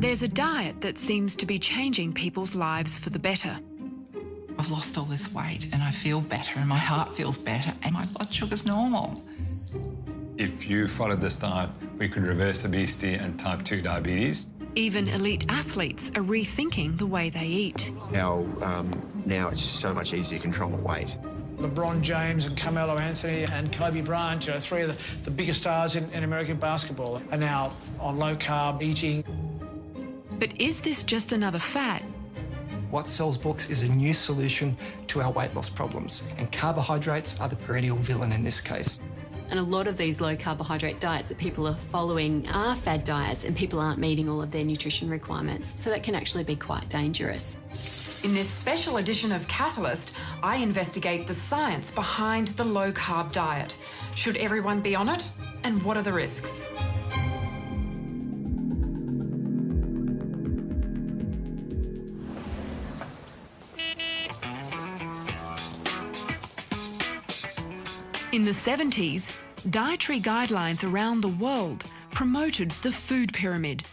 There's a diet that seems to be changing people's lives for the better. I've lost all this weight and I feel better and my heart feels better and my blood sugar's normal. If you followed this diet, we could reverse obesity and type 2 diabetes. Even elite athletes are rethinking the way they eat. Now it's just so much easier to control the weight. LeBron James and Carmelo Anthony and Kobe Bryant, three of the biggest stars in American basketball, are now on low-carb eating. But is this just another fad? What sells books is a new solution to our weight loss problems, and carbohydrates are the perennial villain in this case. And a lot of these low-carbohydrate diets that people are following are fad diets, and people aren't meeting all of their nutrition requirements, so that can actually be quite dangerous. In this special edition of Catalyst, I investigate the science behind the low-carb diet. Should everyone be on it? And what are the risks? In the 70s, dietary guidelines around the world promoted the food pyramid,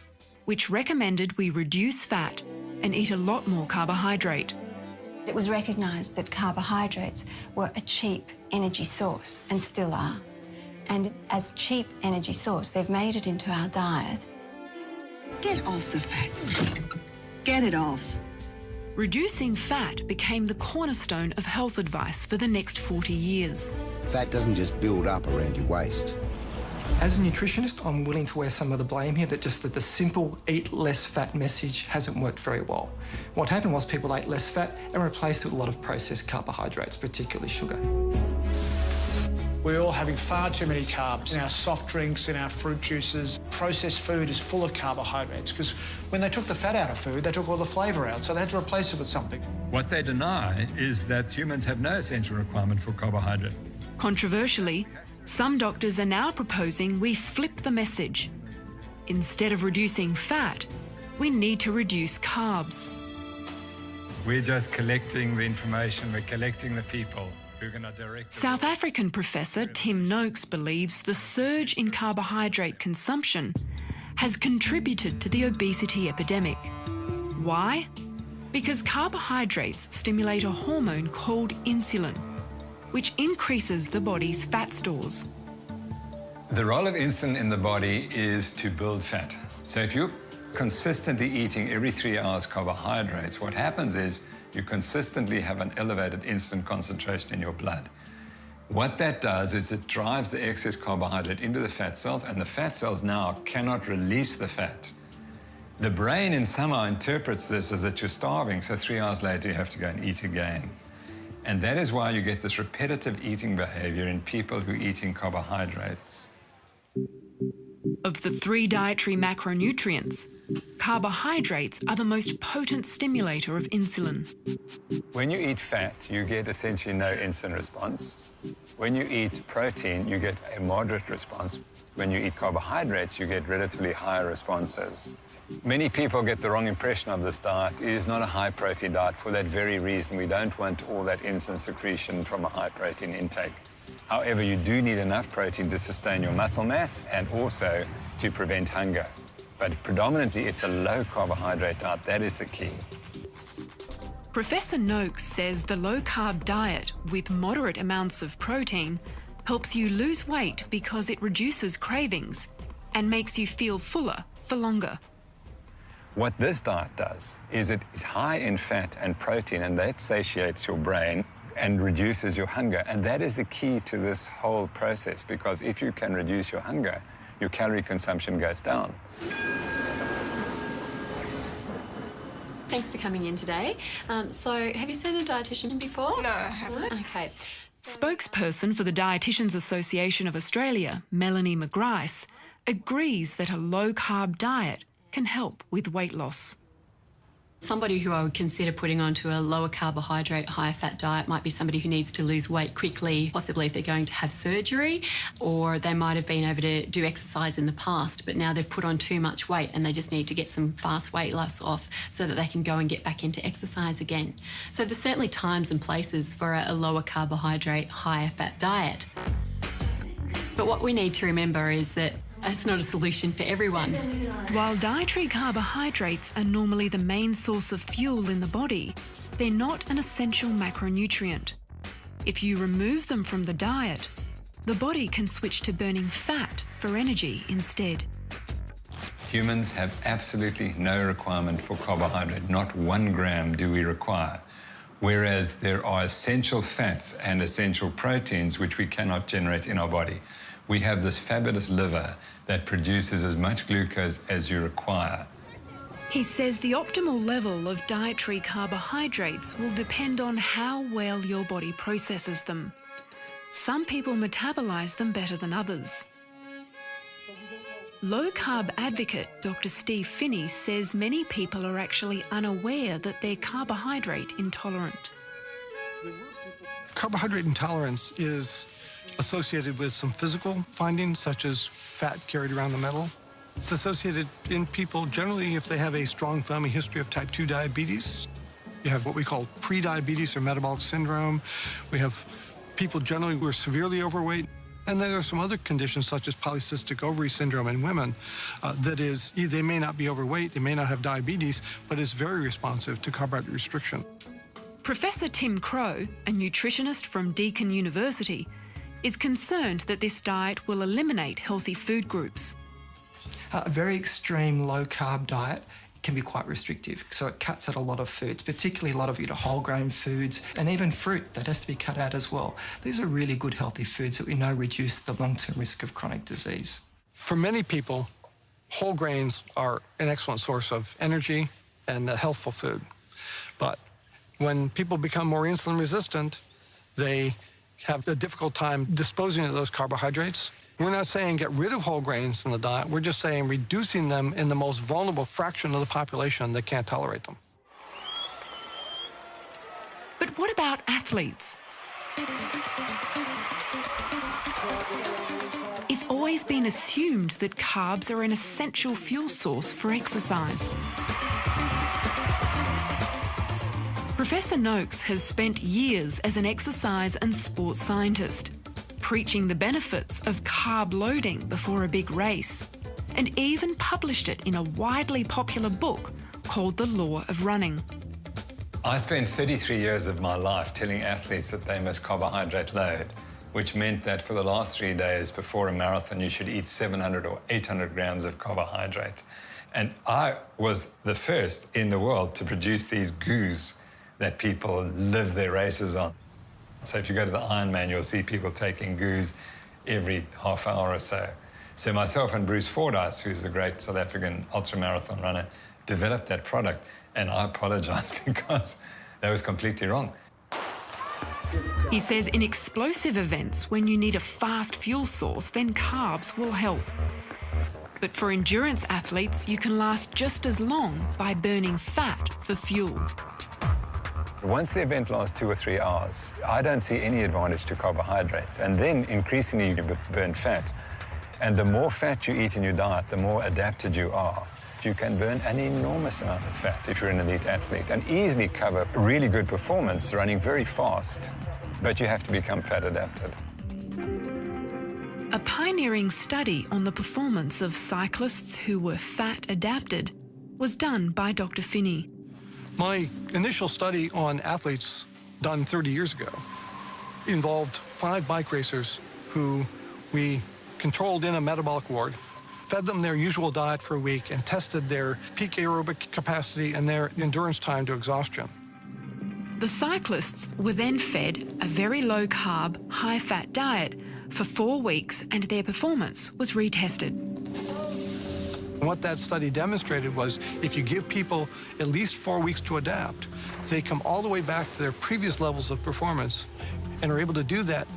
which recommended we reduce fat and eat a lot more carbohydrate. It was recognised that carbohydrates were a cheap energy source, and still are. And as cheap energy source, they've made it into our diet. Get off the fats. Get it off. Reducing fat became the cornerstone of health advice for the next 40 years. Fat doesn't just build up around your waist. As a nutritionist, I'm willing to wear some of the blame here that the simple eat less fat message hasn't worked very well. What happened was people ate less fat and replaced it with a lot of processed carbohydrates, particularly sugar. We're all having far too many carbs in our soft drinks, in our fruit juices. Processed food is full of carbohydrates because when they took the fat out of food, they took all the flavour out, so they had to replace it with something. What they deny is that humans have no essential requirement for carbohydrate. Controversially, some doctors are now proposing we flip the message. Instead of reducing fat, we need to reduce carbs. We're just collecting the information, we're collecting the people who are going to direct... South African professor Tim Noakes believes the surge in carbohydrate consumption has contributed to the obesity epidemic. Why? Because carbohydrates stimulate a hormone called insulin, which increases the body's fat stores. The role of insulin in the body is to build fat. So if you're consistently eating every 3 hours carbohydrates, what happens is you consistently have an elevated insulin concentration in your blood. What that does is it drives the excess carbohydrate into the fat cells, and the fat cells now cannot release the fat. The brain in somehow interprets this as that you're starving, so 3 hours later you have to go and eat again. And that is why you get this repetitive eating behavior in people who are eating carbohydrates. Of the 3 dietary macronutrients, carbohydrates are the most potent stimulator of insulin. When you eat fat, you get essentially no insulin response. When you eat protein, you get a moderate response. When you eat carbohydrates, you get relatively higher responses. Many people get the wrong impression of this diet. It is not a high-protein diet for that very reason. We don't want all that insulin secretion from a high-protein intake. However, you do need enough protein to sustain your muscle mass and also to prevent hunger. But predominantly, it's a low-carbohydrate diet. That is the key. Professor Noakes says the low-carb diet with moderate amounts of protein helps you lose weight because it reduces cravings and makes you feel fuller for longer. What this diet does is it is high in fat and protein, and that satiates your brain and reduces your hunger. And that is the key to this whole process, because if you can reduce your hunger, your calorie consumption goes down. Thanks for coming in today. So, have you seen a dietitian before? No, I haven't. No? Okay. Spokesperson for the Dietitians Association of Australia, Melanie McGrice, agrees that a low-carb diet can help with weight loss. Somebody who I would consider putting onto a lower carbohydrate, higher fat diet might be somebody who needs to lose weight quickly, possibly if they're going to have surgery, or they might have been able to do exercise in the past, but now they've put on too much weight and they just need to get some fast weight loss off so that they can go and get back into exercise again. So there's certainly times and places for a lower carbohydrate, higher fat diet. But what we need to remember is that That's not a solution for everyone. While dietary carbohydrates are normally the main source of fuel in the body, they're not an essential macronutrient. If you remove them from the diet, the body can switch to burning fat for energy instead. Humans have absolutely no requirement for carbohydrate. Not 1 gram do we require. Whereas there are essential fats and essential proteins which we cannot generate in our body. We have this fabulous liver that produces as much glucose as you require. He says the optimal level of dietary carbohydrates will depend on how well your body processes them. Some people metabolize them better than others. Low-carb advocate Dr. Steve Finney says many people are actually unaware that they're carbohydrate intolerant. Carbohydrate intolerance is associated with some physical findings, such as fat carried around the middle. It's associated in people generally if they have a strong family history of type 2 diabetes. You have what we call pre-diabetes or metabolic syndrome. We have people generally who are severely overweight. And then there are some other conditions, such as polycystic ovary syndrome in women, that is, they may not be overweight, they may not have diabetes, but is very responsive to carbohydrate restriction. Professor Tim Crow, a nutritionist from Deakin University, is concerned that this diet will eliminate healthy food groups. A very extreme low-carb diet can be quite restrictive, so it cuts out a lot of foods, particularly a lot of whole grain foods, and even fruit that has to be cut out as well. These are really good healthy foods that we know reduce the long-term risk of chronic disease. For many people, whole grains are an excellent source of energy and a healthful food. But when people become more insulin resistant, they have a difficult time disposing of those carbohydrates. We're not saying get rid of whole grains in the diet. We're just saying reducing them in the most vulnerable fraction of the population that can't tolerate them. But what about athletes? It's always been assumed that carbs are an essential fuel source for exercise. Professor Noakes has spent years as an exercise and sports scientist, preaching the benefits of carb loading before a big race, and even published it in a widely popular book called The Law of Running. I spent 33 years of my life telling athletes that they must carbohydrate load, which meant that for the last 3 days before a marathon, you should eat 700 or 800 grams of carbohydrate. And I was the first in the world to produce these goos that people live their races on. So if you go to the Ironman, you'll see people taking goos every half hour or so. So myself and Bruce Fordyce, who's the great South African ultramarathon runner, developed that product. And I apologize because that was completely wrong. He says in explosive events, when you need a fast fuel source, then carbs will help. But for endurance athletes, you can last just as long by burning fat for fuel. Once the event lasts 2 or 3 hours, I don't see any advantage to carbohydrates. And then increasingly you burn fat. And the more fat you eat in your diet, the more adapted you are. You can burn an enormous amount of fat if you're an elite athlete and easily cover really good performance running very fast. But you have to become fat adapted. A pioneering study on the performance of cyclists who were fat adapted was done by Dr. Finney. My initial study on athletes done 30 years ago involved 5 bike racers who we controlled in a metabolic ward, fed them their usual diet for a week, and tested their peak aerobic capacity and their endurance time to exhaustion. The cyclists were then fed a very low-carb, high-fat diet for 4 weeks, and their performance was retested. What that study demonstrated was if you give people at least 4 weeks to adapt, they come all the way back to their previous levels of performance and are able to do that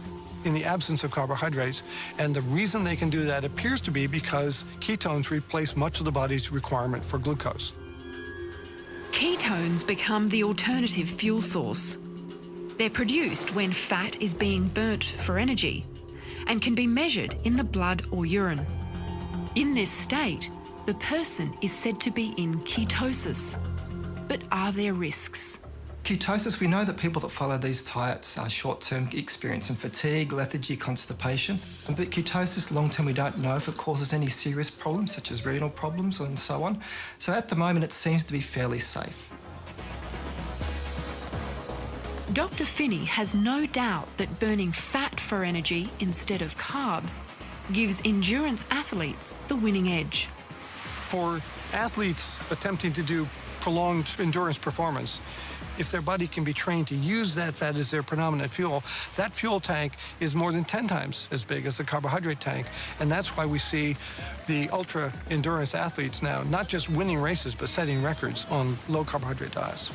in the absence of carbohydrates. And the reason they can do that appears to be because ketones replace much of the body's requirement for glucose. Ketones become the alternative fuel source. They're produced when fat is being burnt for energy and can be measured in the blood or urine. In this state, the person is said to be in ketosis. But are there risks? Ketosis, we know that people that follow these diets are short-term experiencing fatigue, lethargy, constipation. But ketosis, long-term, we don't know if it causes any serious problems, such as renal problems and so on. So at the moment, it seems to be fairly safe. Dr. Finney has no doubt that burning fat for energy instead of carbs gives endurance athletes the winning edge. For athletes attempting to do prolonged endurance performance, if their body can be trained to use that fat as their predominant fuel, that fuel tank is more than 10 times as big as the carbohydrate tank. And that's why we see the ultra endurance athletes now not just winning races, but setting records on low carbohydrate diets.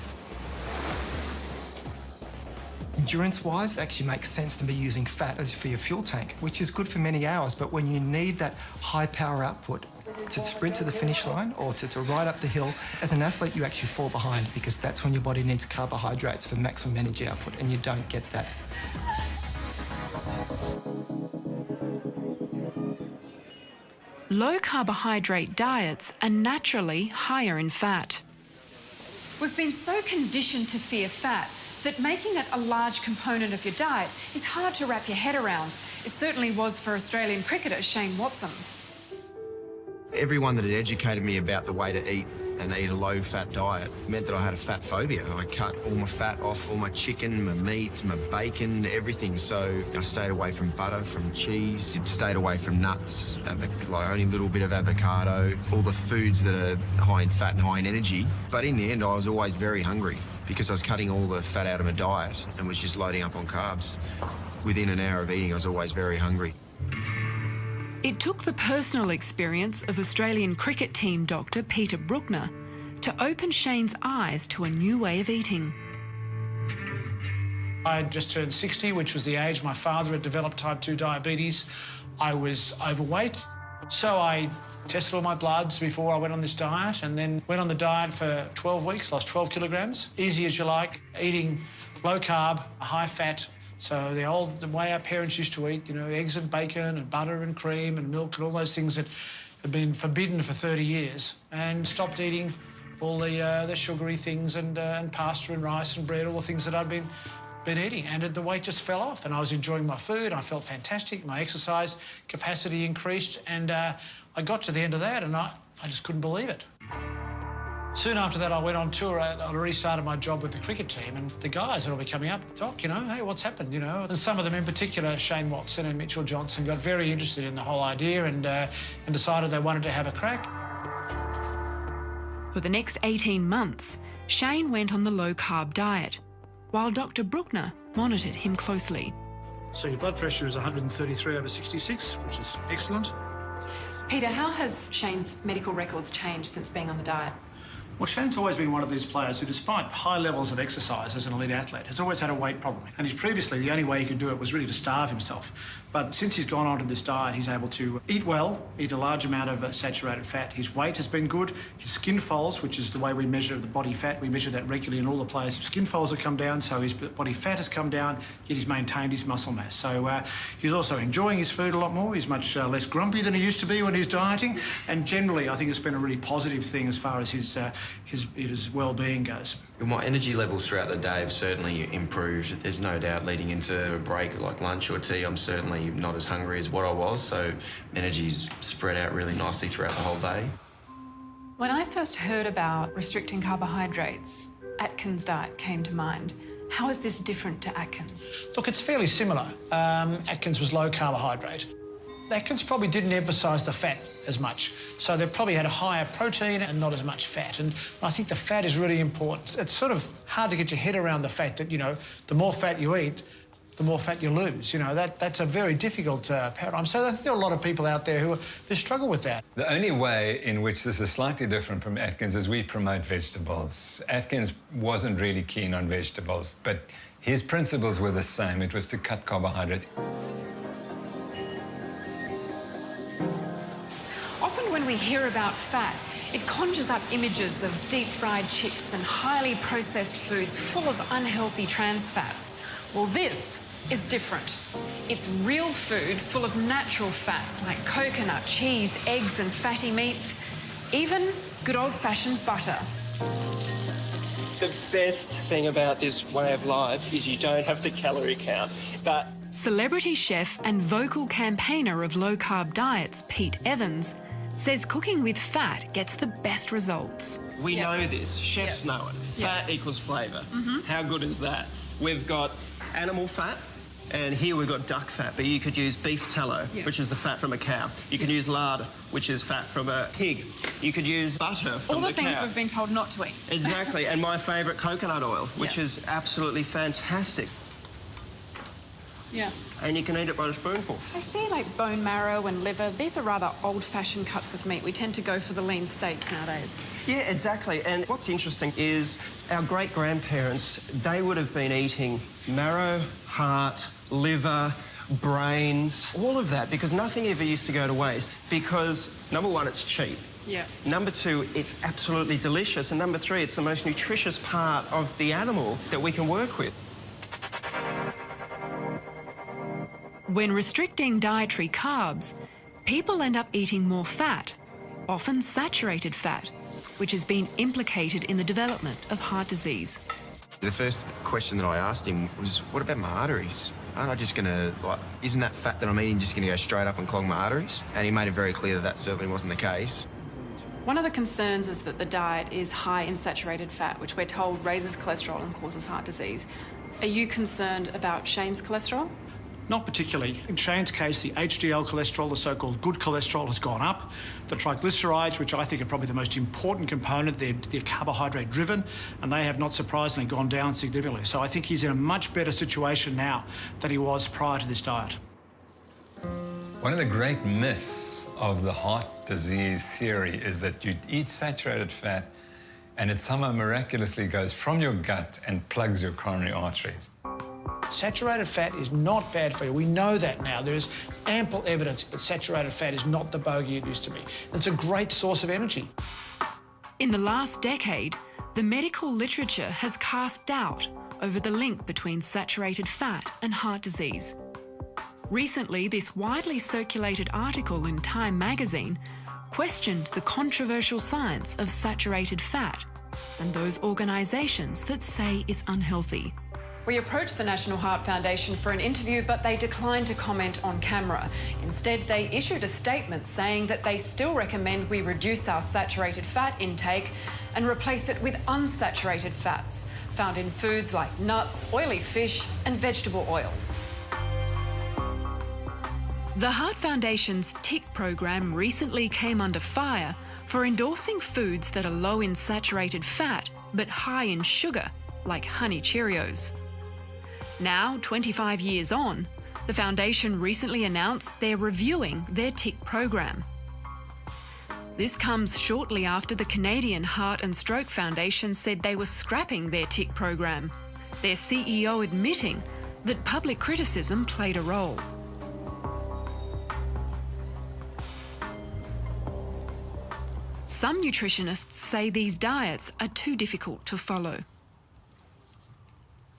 Endurance-wise, it actually makes sense to be using fat as for your fuel tank, which is good for many hours, but when you need that high power output to sprint to the finish line or to ride up the hill, as an athlete you actually fall behind because that's when your body needs carbohydrates for maximum energy output, and you don't get that. Low carbohydrate diets are naturally higher in fat. We've been so conditioned to fear fat that making it a large component of your diet is hard to wrap your head around. It certainly was for Australian cricketer Shane Watson. Everyone that had educated me about the way to eat and eat a low-fat diet meant that I had a fat phobia. I cut all my fat off, all my chicken, my meat, my bacon, everything. So I stayed away from butter, from cheese, stayed away from nuts, like only a little bit of avocado, all the foods that are high in fat and high in energy. But in the end, I was always very hungry because I was cutting all the fat out of my diet and was just loading up on carbs. Within an hour of eating, I was always very hungry. It took the personal experience of Australian cricket team doctor Peter Bruckner to open Shane's eyes to a new way of eating. I had just turned 60, which was the age my father had developed type 2 diabetes. I was overweight, so I tested all my bloods before I went on this diet, and then went on the diet for 12 weeks, lost 12 kilograms. Easy as you like, eating low carb, high fat. So the way our parents used to eat, you know, eggs and bacon and butter and cream and milk and all those things that had been forbidden for 30 years, and stopped eating all the sugary things and pasta and rice and bread, all the things that I'd been eating, and the weight just fell off, and I was enjoying my food. I felt fantastic. My exercise capacity increased, and I got to the end of that, and I just couldn't believe it. Soon after that, I went on tour. I restarted my job with the cricket team, and the guys would all be coming up, Doc, you know, hey, what's happened, you know? And some of them in particular, Shane Watson and Mitchell Johnson, got very interested in the whole idea and decided they wanted to have a crack. For the next 18 months, Shane went on the low-carb diet, while Dr. Bruckner monitored him closely. So your blood pressure is 133/66, which is excellent. Peter, how has Shane's medical records changed since being on the diet? Well, Shane's always been one of these players who, despite high levels of exercise as an elite athlete, has always had a weight problem. And previously, the only way he could do it was really to starve himself. But since he's gone on to this diet, he's able to eat well, eat a large amount of saturated fat. His weight has been good. His skin folds, which is the way we measure the body fat, we measure that regularly in all the players. His skin folds have come down, so his body fat has come down, yet he's maintained his muscle mass. So he's also enjoying his food a lot more. He's much less grumpy than he used to be when he was dieting. And generally, I think it's been a really positive thing as far as his well-being goes. My energy levels throughout the day have certainly improved. There's no doubt leading into a break like lunch or tea, I'm certainly not as hungry as what I was, so energy's spread out really nicely throughout the whole day. When I first heard about restricting carbohydrates, Atkins' diet came to mind. How is this different to Atkins? Look, it's fairly similar. Atkins was low carbohydrate. Atkins probably didn't emphasise the fat as much, so they probably had a higher protein and not as much fat, and I think the fat is really important. It's sort of hard to get your head around the fact that, you know, the more fat you eat, the more fat you lose. You know, that's a very difficult paradigm. So I think there are a lot of people out there who struggle with that. The only way in which this is slightly different from Atkins is we promote vegetables. Atkins wasn't really keen on vegetables, but his principles were the same. It was to cut carbohydrates. Often when we hear about fat, it conjures up images of deep-fried chips and highly processed foods full of unhealthy trans fats. Well, this is different. It's real food full of natural fats like coconut, cheese, eggs and fatty meats, even good old-fashioned butter. The best thing about this way of life is you don't have to calorie count, but... Celebrity chef and vocal campaigner of low-carb diets, Pete Evans, says cooking with fat gets the best results. We know this. Chefs know it. Fat equals flavour. How good is that? We've got animal fat, and here we've got duck fat, but you could use beef tallow, which is the fat from a cow. You can use lard, which is fat from a pig. You could use butter from All the cow. things we've been told not to eat. Exactly, and my favourite, coconut oil, which is absolutely fantastic. Yeah. And you can eat it by the spoonful. I see like bone marrow and liver. These are rather old-fashioned cuts of meat. We tend to go for the lean steaks nowadays. Yeah, exactly. And what's interesting is our great-grandparents, they would have been eating marrow, heart, liver, brains, all of that, because nothing ever used to go to waste. Because, number one, it's cheap. Yeah. Number two, it's absolutely delicious. And number three, it's the most nutritious part of the animal that we can work with. When restricting dietary carbs, people end up eating more fat, often saturated fat, which has been implicated in the development of heart disease. The first question that I asked him was, what about my arteries? Aren't I just going to, like, isn't that fat that I'm eating just going to go straight up and clog my arteries? And he made it very clear that that certainly wasn't the case. One of the concerns is that the diet is high in saturated fat, which we're told raises cholesterol and causes heart disease. Are you concerned about Shane's cholesterol? Not particularly. In Shane's case, the HDL cholesterol, the so-called good cholesterol, has gone up. The triglycerides, which I think are probably the most important component, they're carbohydrate-driven, and they have not surprisingly gone down significantly. So I think he's in a much better situation now than he was prior to this diet. One of the great myths of the heart disease theory is that you eat saturated fat and it somehow miraculously goes from your gut and plugs your coronary arteries. Saturated fat is not bad for you. We know that now. There is ample evidence that saturated fat is not the bogey it used to be. It's a great source of energy. In the last decade, the medical literature has cast doubt over the link between saturated fat and heart disease. Recently, this widely circulated article in Time magazine questioned the controversial science of saturated fat and those organisations that say it's unhealthy. We approached the National Heart Foundation for an interview, but they declined to comment on camera. Instead, they issued a statement saying that they still recommend we reduce our saturated fat intake and replace it with unsaturated fats, found in foods like nuts, oily fish and vegetable oils. The Heart Foundation's TIC program recently came under fire for endorsing foods that are low in saturated fat but high in sugar, like Honey Cheerios. Now, 25 years on, the foundation recently announced they're reviewing their TIC program. This comes shortly after the Canadian Heart and Stroke Foundation said they were scrapping their TIC program, their CEO admitting that public criticism played a role. Some nutritionists say these diets are too difficult to follow.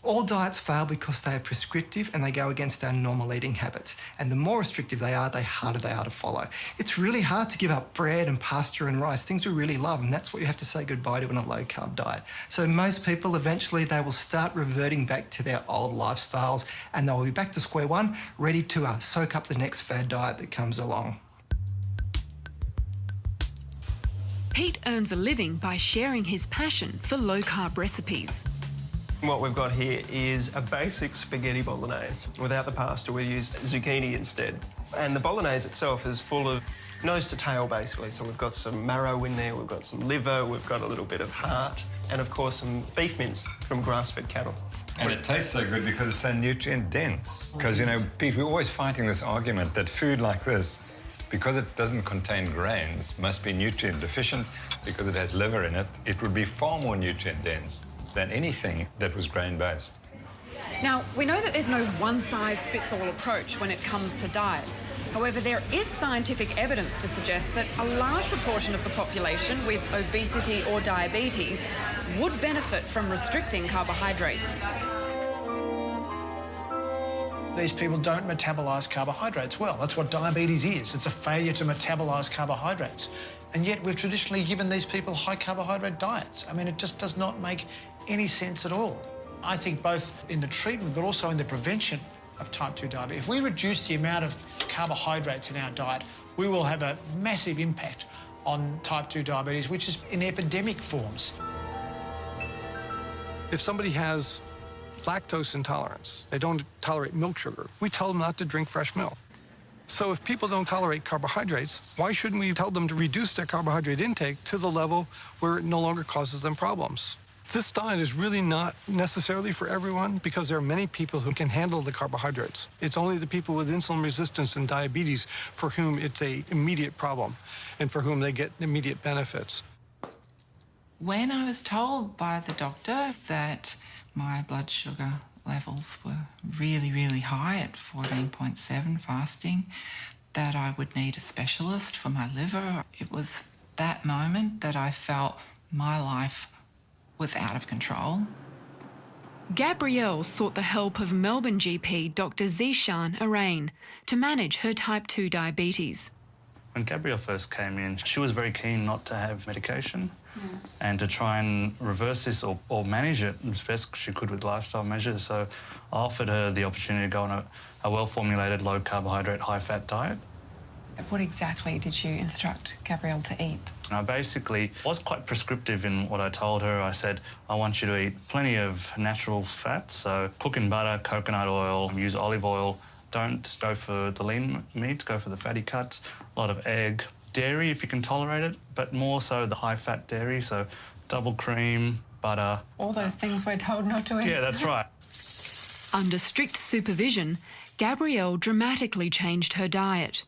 All diets fail because they are prescriptive and they go against our normal eating habits. And the more restrictive they are, the harder they are to follow. It's really hard to give up bread and pasta and rice, things we really love, and that's what you have to say goodbye to in a low-carb diet. So most people, eventually, they will start reverting back to their old lifestyles and they will be back to square one, ready to soak up the next fad diet that comes along. Pete earns a living by sharing his passion for low-carb recipes. What we've got here is a basic spaghetti bolognese. Without the pasta, we use zucchini instead. And the bolognese itself is full of nose to tail, basically. So we've got some marrow in there, we've got some liver, we've got a little bit of heart, and of course some beef mince from grass-fed cattle. And it tastes so good because it's so nutrient dense. Because, you know, Pete, we're always fighting this argument that food like this, because it doesn't contain grains, must be nutrient deficient. Because it has liver in it, it would be far more nutrient dense than anything that was grain-based. Now, we know that there's no one-size-fits-all approach when it comes to diet. However, there is scientific evidence to suggest that a large proportion of the population with obesity or diabetes would benefit from restricting carbohydrates. These people don't metabolize carbohydrates well. That's what diabetes is. It's a failure to metabolize carbohydrates. And yet we've traditionally given these people high carbohydrate diets. I mean, it just does not make any sense at all. I think both in the treatment but also in the prevention of type 2 diabetes, if we reduce the amount of carbohydrates in our diet, we will have a massive impact on type 2 diabetes, which is in epidemic forms. If somebody has lactose intolerance, they don't tolerate milk sugar, we tell them not to drink fresh milk. So if people don't tolerate carbohydrates, why shouldn't we tell them to reduce their carbohydrate intake to the level where it no longer causes them problems? This diet is really not necessarily for everyone because there are many people who can handle the carbohydrates. It's only the people with insulin resistance and diabetes for whom it's an immediate problem and for whom they get immediate benefits. When I was told by the doctor that my blood sugar levels were really, really high at 14.7 fasting, that I would need a specialist for my liver, it was that moment that I felt my life was out of control. Gabrielle sought the help of Melbourne GP Dr Zishan Arain to manage her type 2 diabetes. When Gabrielle first came in, she was very keen not to have medication and to try and reverse this or manage it as best she could with lifestyle measures. So I offered her the opportunity to go on a well-formulated, low-carbohydrate, high-fat diet. What exactly did you instruct Gabrielle to eat? And I basically was quite prescriptive in what I told her. I said, I want you to eat plenty of natural fats, so cook in butter, coconut oil, use olive oil. Don't go for the lean meat, go for the fatty cuts, a lot of egg. Dairy, if you can tolerate it, but more so the high-fat dairy, so double cream, butter. All those things we're told not to eat. Yeah, that's right. Under strict supervision, Gabrielle dramatically changed her diet.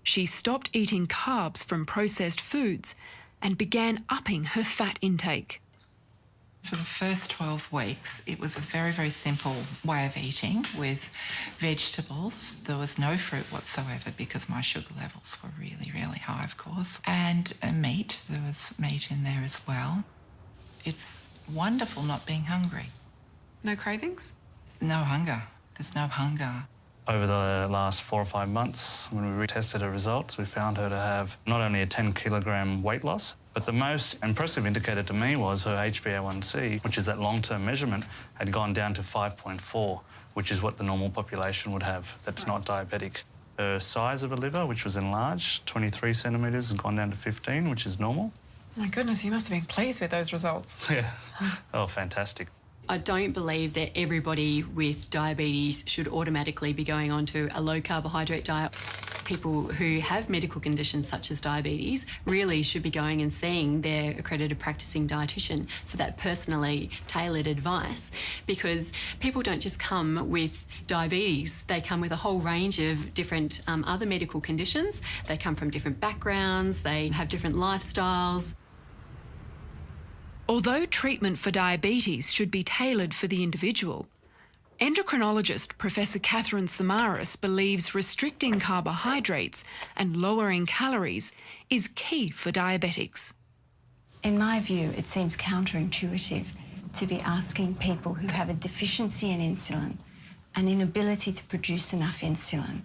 She stopped eating carbs from processed foods and began upping her fat intake. For the first 12 weeks, it was a very, very simple way of eating with vegetables. There was no fruit whatsoever because my sugar levels were really, really high, of course. And meat, there was meat in there as well. It's wonderful not being hungry. No cravings? No hunger. There's no hunger. Over the last 4 or 5 months, when we retested her results, we found her to have not only a 10-kilogram weight loss, but the most impressive indicator to me was her HbA1c, which is that long-term measurement, had gone down to 5.4, which is what the normal population would have that's not diabetic. Her size of her liver, which was enlarged, 23 centimetres, has gone down to 15, which is normal. My goodness, you must have been pleased with those results. Yeah. Oh, fantastic. I don't believe that everybody with diabetes should automatically be going on to a low-carbohydrate diet. People who have medical conditions such as diabetes really should be going and seeing their accredited practicing dietitian for that personally tailored advice, because people don't just come with diabetes, they come with a whole range of different other medical conditions. They come from different backgrounds, they have different lifestyles. Although treatment for diabetes should be tailored for the individual, endocrinologist Professor Catherine Samaras believes restricting carbohydrates and lowering calories is key for diabetics. In my view, it seems counterintuitive to be asking people who have a deficiency in insulin, an inability to produce enough insulin,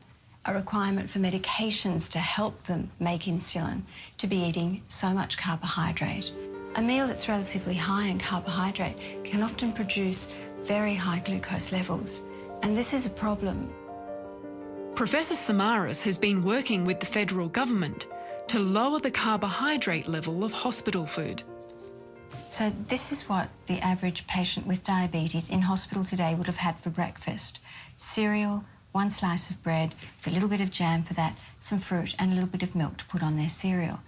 a requirement for medications to help them make insulin, to be eating so much carbohydrate. A meal that's relatively high in carbohydrate can often produce very high glucose levels, and this is a problem. Professor Samaras has been working with the federal government to lower the carbohydrate level of hospital food. So this is what the average patient with diabetes in hospital today would have had for breakfast. Cereal, 1 slice of bread, with a little bit of jam for that, some fruit and a little bit of milk to put on their cereal.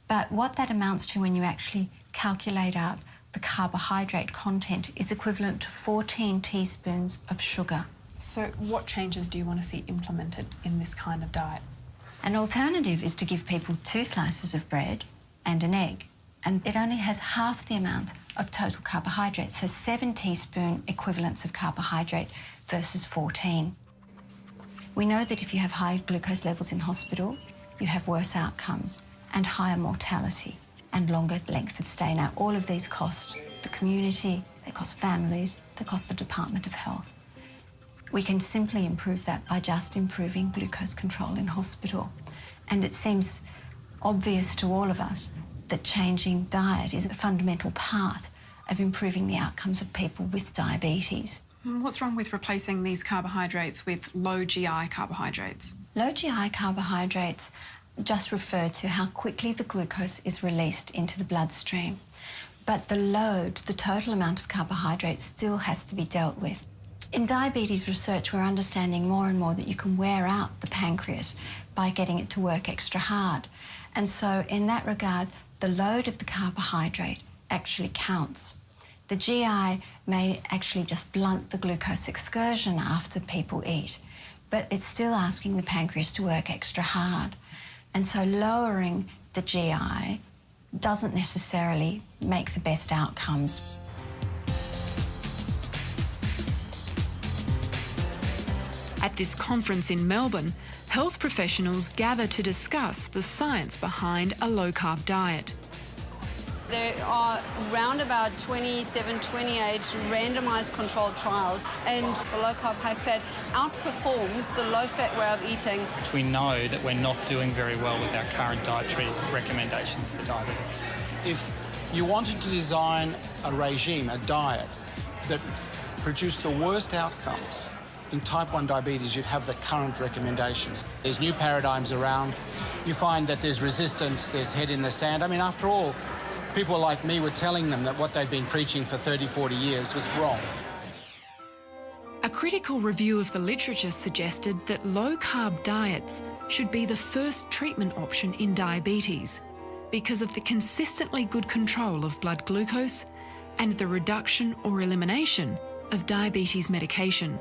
But what that amounts to when you actually calculate out the carbohydrate content is equivalent to 14 teaspoons of sugar. So what changes do you want to see implemented in this kind of diet? An alternative is to give people 2 slices of bread and an egg, and it only has half the amount of total carbohydrates, so 7 teaspoon equivalents of carbohydrate versus 14. We know that if you have high glucose levels in hospital, you have worse outcomes and higher mortality and longer length of stay. Now, all of these cost the community, they cost families, they cost the Department of Health. We can simply improve that by just improving glucose control in hospital. And it seems obvious to all of us that changing diet is a fundamental part of improving the outcomes of people with diabetes. What's wrong with replacing these carbohydrates with low GI carbohydrates? Low GI carbohydrates just refer to how quickly the glucose is released into the bloodstream. But the load, the total amount of carbohydrates, still has to be dealt with. In diabetes research, we're understanding more and more that you can wear out the pancreas by getting it to work extra hard. And so in that regard, the load of the carbohydrate actually counts. The GI may actually just blunt the glucose excursion after people eat, but it's still asking the pancreas to work extra hard. And so lowering the GI doesn't necessarily make the best outcomes. At this conference in Melbourne, health professionals gather to discuss the science behind a low-carb diet. There are around about 27, 28 randomised controlled trials, and the low-carb, high-fat outperforms the low-fat way of eating. We know that we're not doing very well with our current dietary recommendations for diabetes. If you wanted to design a regime, a diet, that produced the worst outcomes in type 1 diabetes, you'd have the current recommendations. There's new paradigms around. You find that there's resistance, there's head in the sand. I mean, after all, people like me were telling them that what they'd been preaching for 30, 40 years was wrong. A critical review of the literature suggested that low-carb diets should be the first treatment option in diabetes because of the consistently good control of blood glucose and the reduction or elimination of diabetes medication.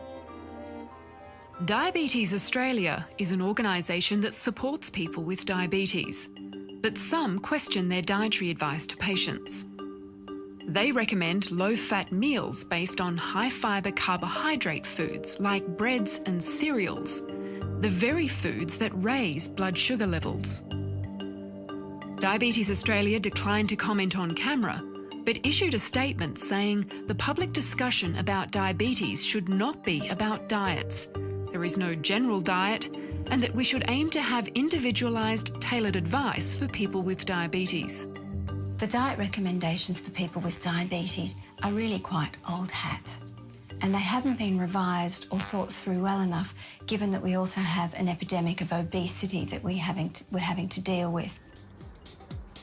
Diabetes Australia is an organisation that supports people with diabetes, but some question their dietary advice to patients. They recommend low-fat meals based on high-fibre carbohydrate foods like breads and cereals, the very foods that raise blood sugar levels. Diabetes Australia declined to comment on camera, but issued a statement saying the public discussion about diabetes should not be about diets. There is no general diet, and that we should aim to have individualised, tailored advice for people with diabetes. The diet recommendations for people with diabetes are really quite old hat, and they haven't been revised or thought through well enough, given that we also have an epidemic of obesity that we're having to deal with.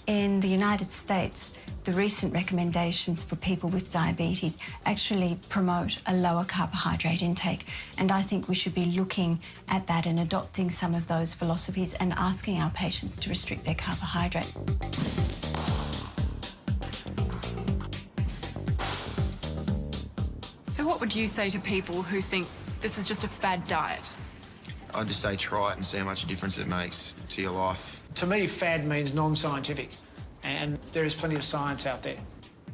In the United States, the recent recommendations for people with diabetes actually promote a lower carbohydrate intake, and I think we should be looking at that and adopting some of those philosophies and asking our patients to restrict their carbohydrate. So what would you say to people who think this is just a fad diet? I'd just say try it and see how much difference it makes to your life. To me, fad means non-scientific, and there is plenty of science out there.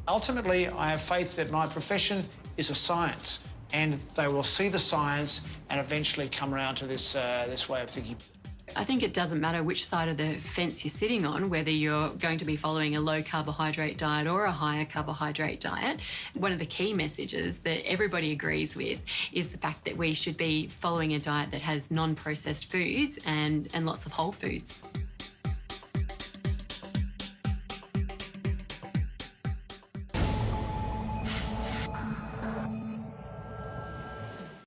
Ultimately, I have faith that my profession is a science, and they will see the science and eventually come around to this way of thinking. I think it doesn't matter which side of the fence you're sitting on, whether you're going to be following a low carbohydrate diet or a higher carbohydrate diet. One of the key messages that everybody agrees with is the fact that we should be following a diet that has non-processed foods and lots of whole foods.